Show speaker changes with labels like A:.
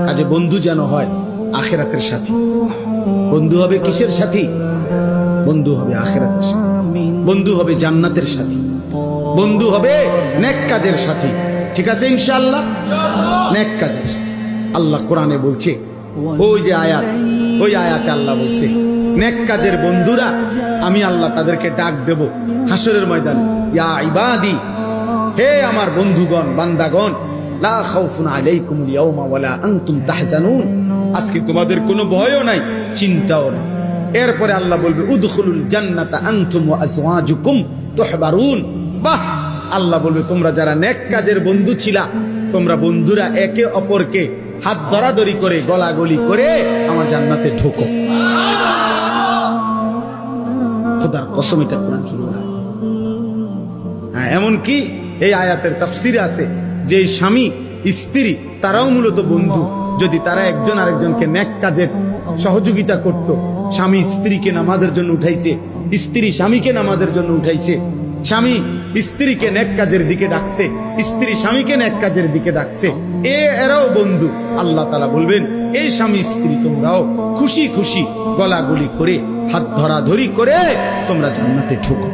A: কাজে বন্ধু যেন হয় আখিরাতের সাথী। বন্ধু হবে কিসের সাথী? বন্ধু হবে আখিরাতের সাথী, বন্ধু হবে জান্নাতের সাথী, বন্ধু হবে নেক কাজের সাথী। ঠিক আছে ইনশাআল্লাহ? নেক কাজের। আল্লাহ কোরআনে বলছে, ওই যে আয়াত, ওই আয়াতে আল্লাহ বলছে নেক কাজের বন্ধুরা আমি আল্লাহ তাদেরকে ডাক দেব হাসরের ময়দানে, ইয়া ইবাদি, হে আমার বন্ধুগণ, বান্দাগণ, লা খাউফুন আলাইকুমুল ইয়াওমা ওয়ালা আনতুম তাহজানুন, আজকে তোমাদের কোনো ভয়ও নাই, চিন্তাও নাই। এরপরে আল্লাহ বলবে উদখুলুল জান্নাতা আনতুম ওয়া আজওয়াজুকুম তুহবারুন। বাহ! আল্লাহ বলবে তোমরা যারা নেক কাজের বন্ধু ছিলা, তোমরা বন্ধুরা একে অপরকে হাত ধরাধরি করে গলাগলি করে আমার জান্নাতে ঢোকো। খোদার কসম, এটা কোরআন কি বলে? হ্যাঁ, এমনকি এই আয়াতের তাফসিরে আছে যে স্বামী স্ত্রী তারাও মূলত বন্ধু। যদি তারা একজন আরেকজনকে নেক কাজের সহযোগিতা করত, স্বামী স্ত্রীকে নামাজের জন্য উঠাইছে, স্ত্রী স্বামীকে নামাজের জন্য উঠাইছে, স্বামী স্ত্রীকে নেক কাজের দিকে ডাকছে, স্ত্রী স্বামীকে নেক কাজের দিকে ডাকছে, এরাও বন্ধু। আল্লাহ তাআলা বলবেন এই স্বামী স্ত্রী তোমরাও খুশি খুশি গলাগলি করে হাত ধরাধরি করে তোমরা জান্নাতে ঢোকো।